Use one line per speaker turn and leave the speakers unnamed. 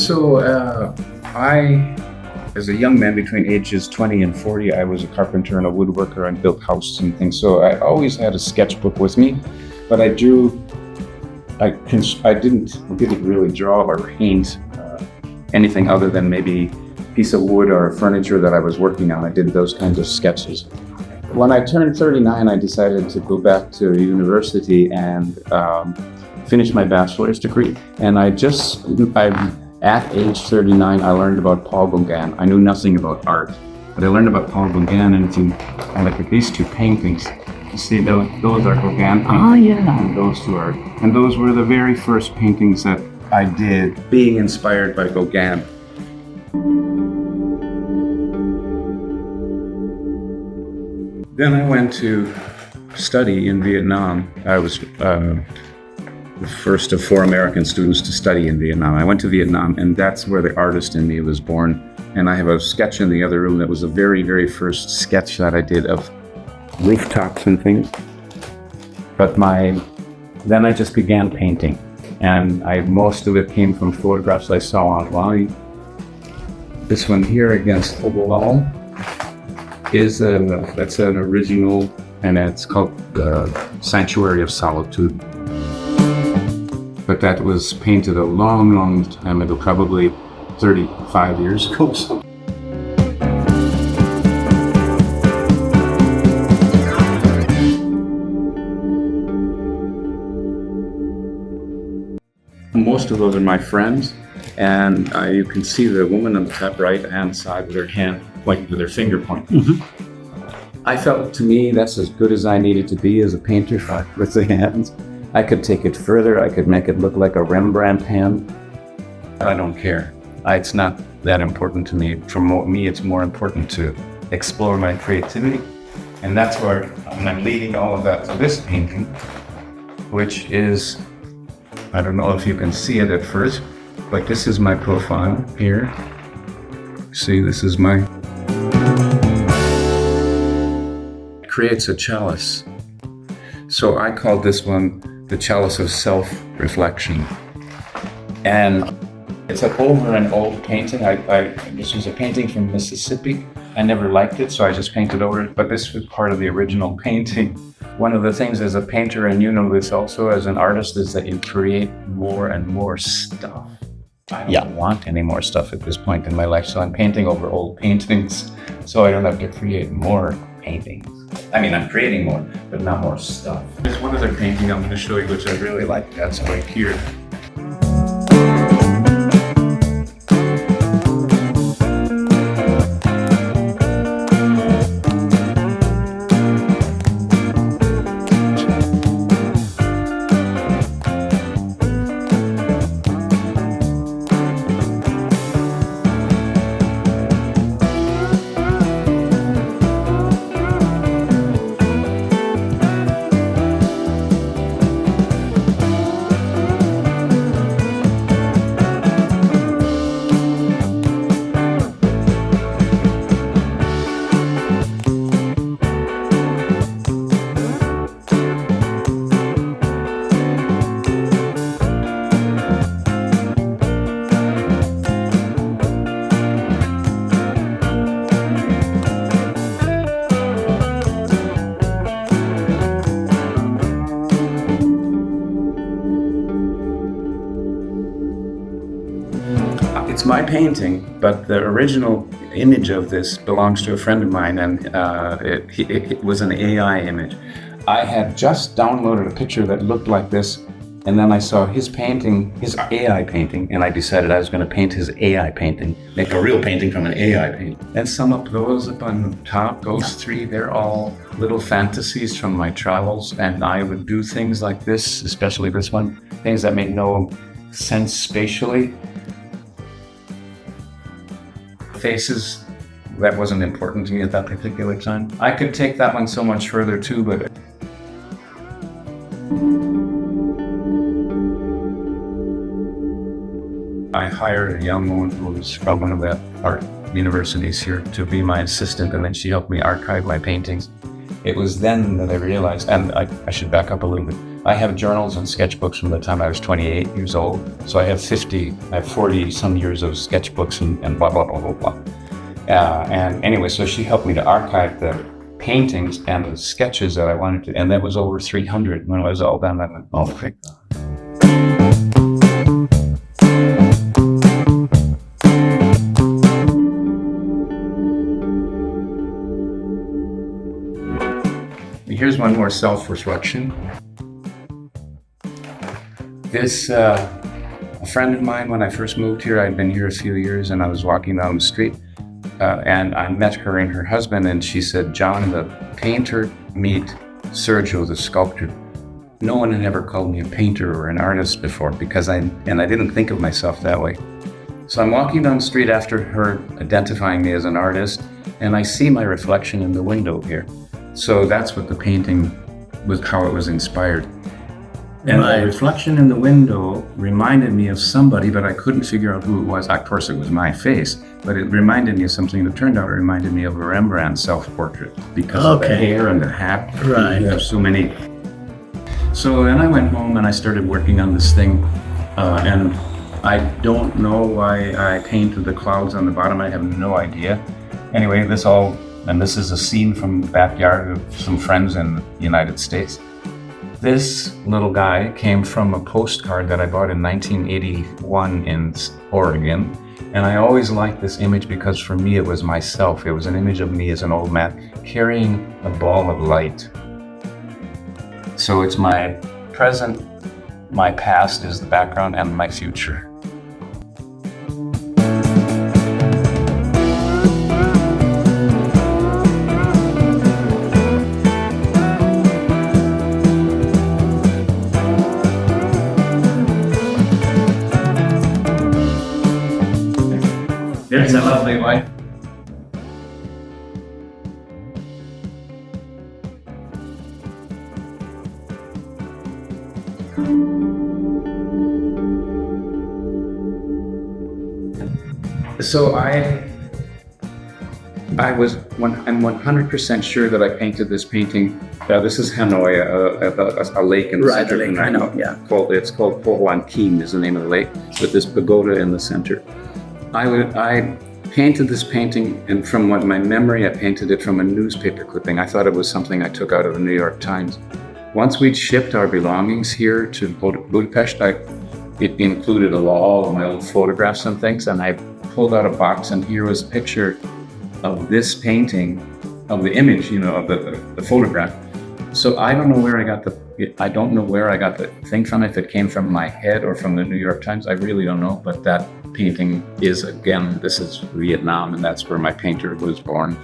As a young man between ages 20 and 40, I was a carpenter and a woodworker and built houses and things. So I always had a sketchbook with me, but I didn't really draw or paint anything other than maybe a piece of wood or furniture that I was working on. I did those kinds of sketches. When I turned 39, I decided to go back to university and finish my bachelor's degree. And at age 39, I learned about Paul Gauguin. I knew nothing about art, but I learned about Paul Gauguin, and I look at these two paintings. You see, those are Gauguin paintings.
Oh, yeah.
And those two are. And those were the very first paintings that I did, being inspired by Gauguin. Then I went to study in Vietnam. I was the first of 4 American students to study in Vietnam. I went to Vietnam, and that's where the artist in me was born. And I have a sketch in the other room that was the very, very first sketch that I did of rooftops and things. But then I just began painting, and most of it came from photographs I saw online. This one here against the wall that's an original, and it's called Sanctuary of Solitude. But that was painted a long, long time ago, probably 35 years ago. Most of those are my friends, and you can see the woman on the top right-hand side with her hand, like with her finger pointing. Mm-hmm. I felt, to me, that's as good as I needed to be as a painter with the hands. I could take it further. I could make it look like a Rembrandt hand. I don't care. It's not that important to me. For me, it's more important to explore my creativity. And that's where I'm leading all of that to this painting, which is, I don't know if you can see it at first, but this is my profile here. See, this is it creates a chalice. So I called this one the chalice of self-reflection. And it's an old painting. This was a painting from Mississippi. I never liked it, so I just painted over it, but this was part of the original painting. One of the things as a painter, and you know this also as an artist, is that you create more and more stuff. I don't want any more stuff at this point in my life, so I'm painting over old paintings, so I don't have to create more paintings. I mean, I'm creating more, but not more stuff. There's one other painting I'm going to show you, which I really like. That's right here. It's my painting, but the original image of this belongs to a friend of mine, and it was an AI image. I had just downloaded a picture that looked like this, and then I saw his painting, his AI painting, and I decided I was going to paint his AI painting, make a real painting from an AI painting. And sum up those up on top, those three, they're all little fantasies from my travels, and I would do things like this, especially this one, things that make no sense spatially. Faces, that wasn't important to me at that particular time. I could take that one so much further too, but I hired a young woman who was from one of the art universities here to be my assistant, and then she helped me archive my paintings. It was then that I realized, and I should back up a little bit. I have journals and sketchbooks from the time I was 28 years old. So I have 40 some years of sketchbooks and blah, blah, blah, blah, blah. And anyway, so she helped me to archive the paintings and the sketches that I wanted to, and that was over 300 when it was all done. I went, oh, my God. Here's one more self-reflection. This, a friend of mine, when I first moved here, I'd been here a few years, and I was walking down the street, and I met her and her husband, and she said, John, the painter, meet Sergio, the sculptor. No one had ever called me a painter or an artist before, because I didn't think of myself that way. So I'm walking down the street after her identifying me as an artist, and I see my reflection in the window here. So that's what the painting was, how it was inspired. And the reflection in the window reminded me of somebody, but I couldn't figure out who it was. Of course, it was my face, but it reminded me of something that turned out it reminded me of a Rembrandt self-portrait because of the hair and the hat.
Right.
You have so many. So then I went home and I started working on this thing, and I don't know why I painted the clouds on the bottom. I have no idea. Anyway, this is a scene from the backyard of some friends in the United States. This little guy came from a postcard that I bought in 1981 in Oregon. And I always liked this image because for me it was myself. It was an image of me as an old man carrying a ball of light. So it's my present, my past is the background, and my future. There's a lovely wife. So I'm 100% sure that I painted this painting. This is Hanoi, a lake in the center.
Lake, I know, yeah.
It's called Po Hoan Kim is the name of the lake, with this pagoda in the center. I painted this painting, and from what my memory, I painted it from a newspaper clipping. I thought it was something I took out of the New York Times. Once we'd shipped our belongings here to Budapest, it included all of my old photographs and things, and I pulled out a box, and here was a picture of this painting, of the image, of the photograph. So I don't know where I got the thing from, if it came from my head or from the New York Times. I really don't know, but that painting is, again, this is Vietnam, and that's where my painter was born.